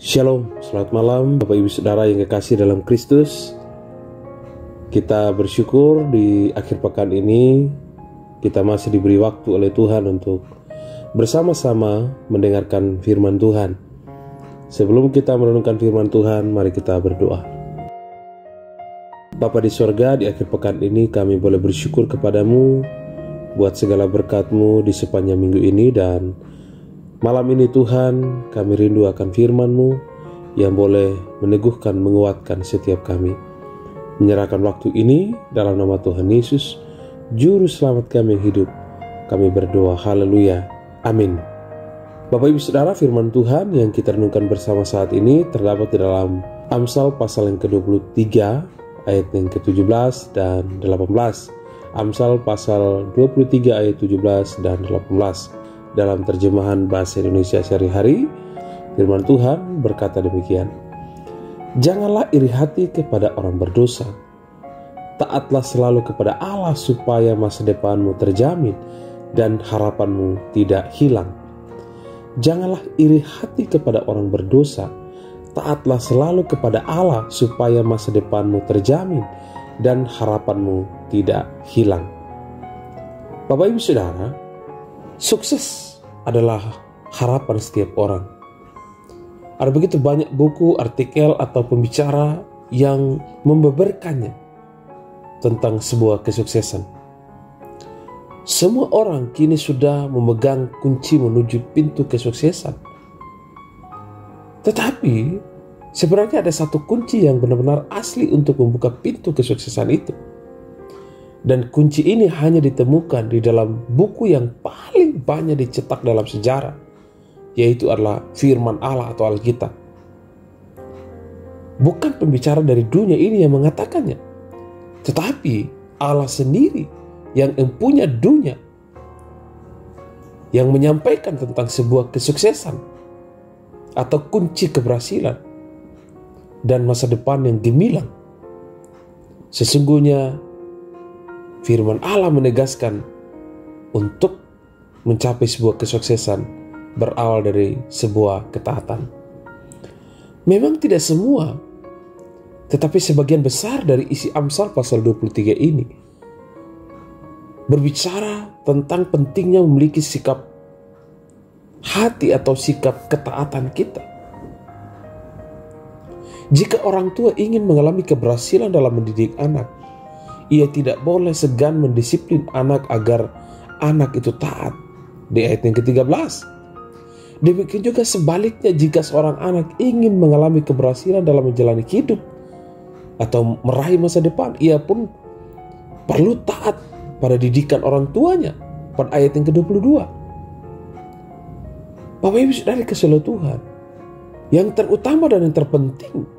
Shalom, selamat malam Bapak Ibu Saudara yang kekasih dalam Kristus. Kita bersyukur di akhir pekan ini kita masih diberi waktu oleh Tuhan untuk bersama-sama mendengarkan firman Tuhan. Sebelum kita merenungkan firman Tuhan, mari kita berdoa. Bapa di sorga, di akhir pekan ini kami boleh bersyukur kepadamu buat segala berkat-Mu di sepanjang minggu ini, dan malam ini Tuhan, kami rindu akan firman-Mu yang boleh meneguhkan, menguatkan setiap kami. Menyerahkan waktu ini dalam nama Tuhan Yesus, Juru Selamat kami yang hidup. Kami berdoa, haleluya, amin. Bapak Ibu Saudara, firman Tuhan yang kita renungkan bersama saat ini terdapat di dalam Amsal pasal yang ke-23, ayat yang ke-17 dan 18. Amsal pasal 23 ayat 17 dan 18. Dalam terjemahan bahasa Indonesia sehari-hari, firman Tuhan berkata demikian. Janganlah iri hati kepada orang berdosa. Taatlah selalu kepada Allah supaya masa depanmu terjamin dan harapanmu tidak hilang. Janganlah iri hati kepada orang berdosa. Taatlah selalu kepada Allah supaya masa depanmu terjamin dan harapanmu tidak hilang. Bapak Ibu Saudara, sukses adalah harapan setiap orang. Ada begitu banyak buku, artikel, atau pembicara yang membeberkannya tentang sebuah kesuksesan. Semua orang kini sudah memegang kunci menuju pintu kesuksesan. Tetapi sebenarnya ada satu kunci yang benar-benar asli untuk membuka pintu kesuksesan itu. Dan kunci ini hanya ditemukan di dalam buku yang paling banyak dicetak dalam sejarah, yaitu adalah firman Allah atau Alkitab. Bukan pembicara dari dunia ini yang mengatakannya, tetapi Allah sendiri yang mempunyai dunia, yang menyampaikan tentang sebuah kesuksesan atau kunci keberhasilan dan masa depan yang gemilang. Sesungguhnya firman Allah menegaskan untuk mencapai sebuah kesuksesan berawal dari sebuah ketaatan. Memang tidak semua, tetapi sebagian besar dari isi Amsal pasal 23 ini berbicara tentang pentingnya memiliki sikap hati atau sikap ketaatan kita. Jika orang tua ingin mengalami keberhasilan dalam mendidik anak, ia tidak boleh segan mendisiplin anak agar anak itu taat. Di ayat yang ke-13. Demikian juga sebaliknya, jika seorang anak ingin mengalami keberhasilan dalam menjalani hidup atau meraih masa depan, ia pun perlu taat pada didikan orang tuanya. Pada ayat yang ke-22. Bapak Ibu Saudara kasih Tuhan, yang terutama dan yang terpenting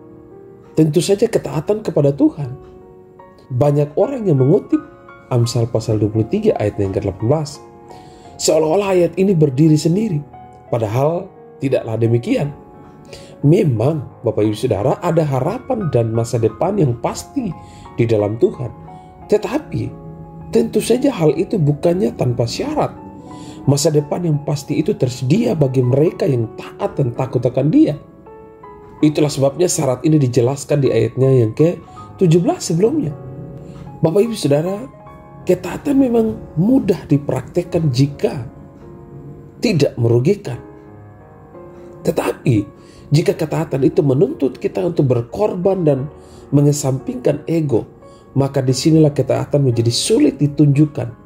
tentu saja ketaatan kepada Tuhan. Banyak orang yang mengutip Amsal pasal 23 ayat yang ke-18 seolah-olah ayat ini berdiri sendiri, padahal tidaklah demikian. Memang Bapak Ibu Saudara, ada harapan dan masa depan yang pasti di dalam Tuhan, tetapi tentu saja hal itu bukannya tanpa syarat. Masa depan yang pasti itu tersedia bagi mereka yang taat dan takut akan Dia. Itulah sebabnya syarat ini dijelaskan di ayatnya yang ke-17 sebelumnya. Bapak Ibu Saudara, ketaatan memang mudah dipraktekkan jika tidak merugikan. Tetapi jika ketaatan itu menuntut kita untuk berkorban dan mengesampingkan ego, maka disinilah ketaatan menjadi sulit ditunjukkan.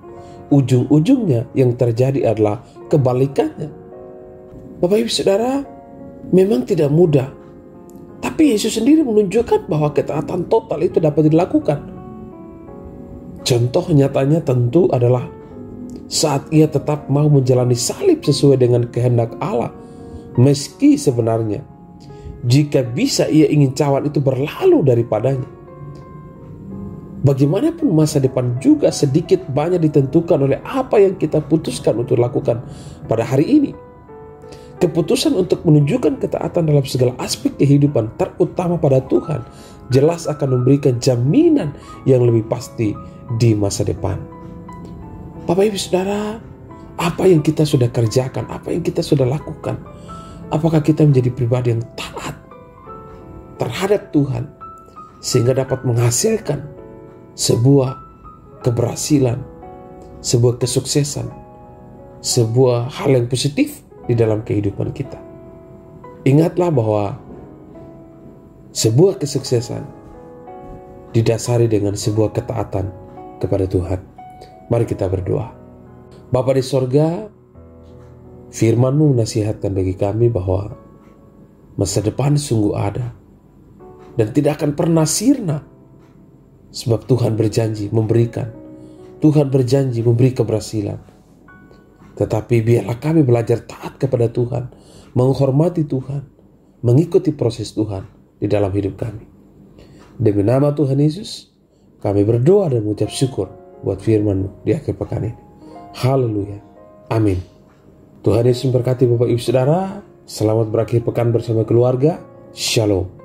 Ujung-ujungnya yang terjadi adalah kebalikannya. Bapak Ibu Saudara, memang tidak mudah, tapi Yesus sendiri menunjukkan bahwa ketaatan total itu dapat dilakukan. Contoh nyatanya tentu adalah saat ia tetap mau menjalani salib sesuai dengan kehendak Allah, meski sebenarnya jika bisa ia ingin cawan itu berlalu daripadanya. Bagaimanapun masa depan juga sedikit banyak ditentukan oleh apa yang kita putuskan untuk lakukan pada hari ini. Keputusan untuk menunjukkan ketaatan dalam segala aspek kehidupan, terutama pada Tuhan, jelas akan memberikan jaminan yang lebih pasti di masa depan. Bapak Ibu Saudara, apa yang kita sudah kerjakan, apa yang kita sudah lakukan, Apakah kita menjadi pribadi yang taat terhadap Tuhan sehingga dapat menghasilkan sebuah keberhasilan, sebuah kesuksesan, sebuah hal yang positif di dalam kehidupan kita. Ingatlah bahwa sebuah kesuksesan didasari dengan sebuah ketaatan kepada Tuhan. Mari kita berdoa. Bapa di sorga, firman-Mu menasihatkan bagi kami bahwa masa depan sungguh ada dan tidak akan pernah sirna, sebab Tuhan berjanji memberikan, Tuhan berjanji memberi keberhasilan. Tetapi biarlah kami belajar taat kepada Tuhan, menghormati Tuhan, mengikuti proses Tuhan di dalam hidup kami. Demi nama Tuhan Yesus, kami berdoa dan mengucap syukur buat firman-Mu di akhir pekan ini. Haleluya. Amin. Tuhan Yesus memberkati Bapak Ibu Saudara. Selamat berakhir pekan bersama keluarga. Shalom.